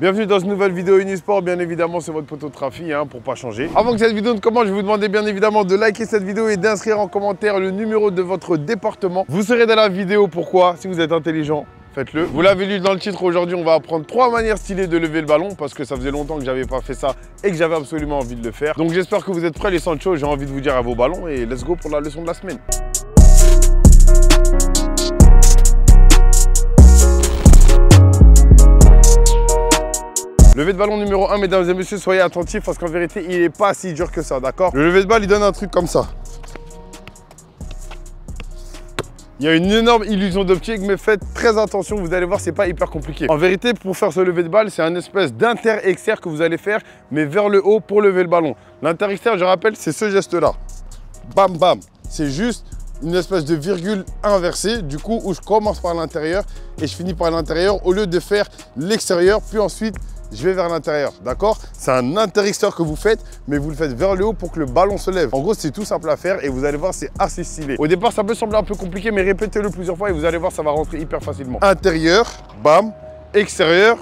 Bienvenue dans une nouvelle vidéo Unisport, bien évidemment c'est votre poteau Trafi pour pas changer. Avant que cette vidéo ne commence, je vous demande bien évidemment de liker cette vidéo et d'inscrire en commentaire le numéro de votre département. Vous serez dans la vidéo, pourquoi? Si vous êtes intelligent, faites-le. Vous l'avez lu dans le titre, aujourd'hui on va apprendre 3 manières stylées de lever le ballon parce que ça faisait longtemps que j'avais pas fait ça et que j'avais absolument envie de le faire. Donc j'espère que vous êtes prêts les Sancho, j'ai envie de vous dire à vos ballons et let's go pour la leçon de la semaine. Lever de ballon numéro 1, mesdames et messieurs, soyez attentifs parce qu'en vérité, il n'est pas si dur que ça, d'accord? Le lever de balle, il donne un truc comme ça. Il y a une énorme illusion d'optique, mais faites très attention, vous allez voir, c'est pas hyper compliqué. En vérité, pour faire ce lever de balle, c'est un espèce d'inter-externe que vous allez faire, mais vers le haut pour lever le ballon. L'inter-externe, je rappelle, c'est ce geste-là. Bam, bam. C'est juste une espèce de virgule inversée, du coup, où je commence par l'intérieur et je finis par l'intérieur au lieu de faire l'extérieur, puis ensuite, je vais vers l'intérieur, d'accord? C'est un inter-extérieur que vous faites, mais vous le faites vers le haut pour que le ballon se lève. En gros, c'est tout simple à faire et vous allez voir, c'est assez stylé. Au départ, ça peut sembler un peu compliqué, mais répétez-le plusieurs fois et vous allez voir, ça va rentrer hyper facilement. Intérieur, bam, extérieur.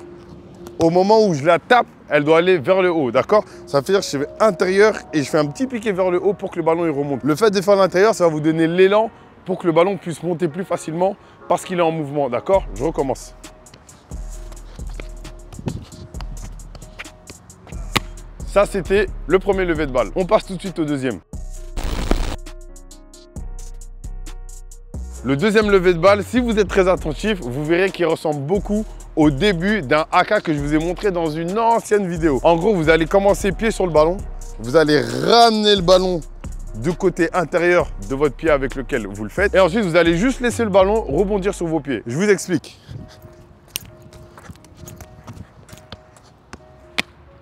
Au moment où je la tape, elle doit aller vers le haut, d'accord? Ça veut dire que je fais intérieur et je fais un petit piqué vers le haut pour que le ballon il remonte. Le fait de faire l'intérieur, ça va vous donner l'élan pour que le ballon puisse monter plus facilement parce qu'il est en mouvement, d'accord? Je recommence. Ça, c'était le premier lever de balle. On passe tout de suite au deuxième. Le deuxième lever de balle, si vous êtes très attentif, vous verrez qu'il ressemble beaucoup au début d'un AK que je vous ai montré dans une ancienne vidéo. En gros, vous allez commencer pied sur le ballon. Vous allez ramener le ballon du côté intérieur de votre pied avec lequel vous le faites. Et ensuite, vous allez juste laisser le ballon rebondir sur vos pieds. Je vous explique.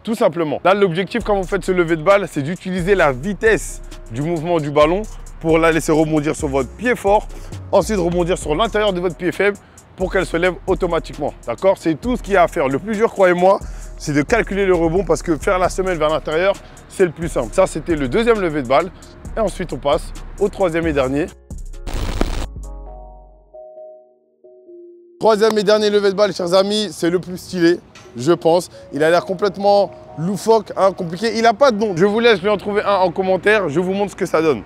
Tout simplement. Là, l'objectif quand vous faites ce lever de balle, c'est d'utiliser la vitesse du mouvement du ballon pour la laisser rebondir sur votre pied fort, ensuite rebondir sur l'intérieur de votre pied faible pour qu'elle se lève automatiquement. D'accord? C'est tout ce qu'il y a à faire. Le plus dur, croyez-moi, c'est de calculer le rebond parce que faire la semelle vers l'intérieur, c'est le plus simple. Ça, c'était le deuxième lever de balle. Et ensuite, on passe au troisième et dernier. Troisième et dernier lever de balle, chers amis, c'est le plus stylé, je pense. Il a l'air complètement loufoque, compliqué. Il n'a pas de nom. Je vous laisse lui en trouver un en commentaire. Je vous montre ce que ça donne.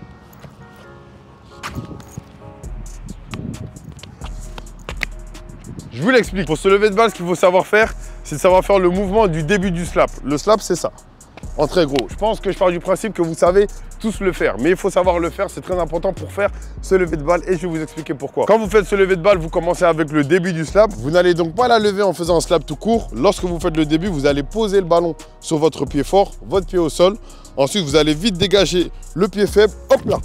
Je vous l'explique. Pour ce lever de balle, ce qu'il faut savoir faire, c'est de savoir faire le mouvement du début du slap. Le slap, c'est ça, en très gros. Je pense que je pars du principe que vous savez tous le faire. Mais il faut savoir le faire, c'est très important pour faire ce lever de balle et je vais vous expliquer pourquoi. Quand vous faites ce lever de balle, vous commencez avec le début du slap. Vous n'allez donc pas la lever en faisant un slap tout court. Lorsque vous faites le début, vous allez poser le ballon sur votre pied fort, votre pied au sol. Ensuite, vous allez vite dégager le pied faible, hop là,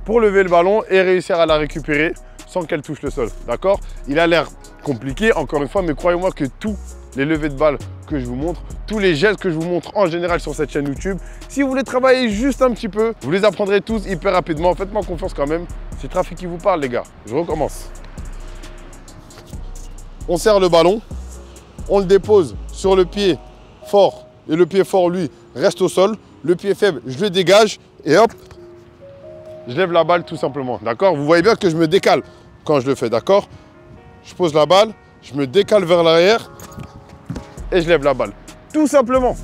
pour lever le ballon et réussir à la récupérer sans qu'elle touche le sol, d'accord? Il a l'air compliqué, encore une fois, mais croyez-moi que tous les levées de balles que je vous montre, tous les gestes que je vous montre en général sur cette chaîne YouTube, si vous voulez travailler juste un petit peu, vous les apprendrez tous hyper rapidement. Faites-moi confiance quand même, c'est Trafi qui vous parle les gars. Je recommence. On serre le ballon, on le dépose sur le pied fort et le pied fort lui reste au sol. Le pied faible, je le dégage et hop, je lève la balle tout simplement, d'accord? Vous voyez bien que je me décale quand je le fais, d'accord? Je pose la balle, je me décale vers l'arrière et je lève la balle. Tout simplement.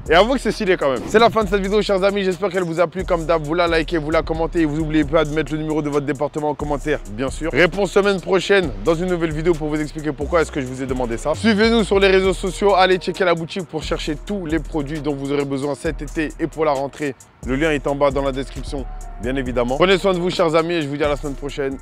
Et avouez que c'est stylé quand même. C'est la fin de cette vidéo, chers amis. J'espère qu'elle vous a plu. Comme d'hab, vous la likez, vous la commentez. Et vous n'oubliez pas de mettre le numéro de votre département en commentaire, bien sûr. Réponse semaine prochaine dans une nouvelle vidéo pour vous expliquer pourquoi est-ce que je vous ai demandé ça. Suivez-nous sur les réseaux sociaux. Allez checker la boutique pour chercher tous les produits dont vous aurez besoin cet été et pour la rentrée. Le lien est en bas dans la description, bien évidemment. Prenez soin de vous, chers amis, et je vous dis à la semaine prochaine.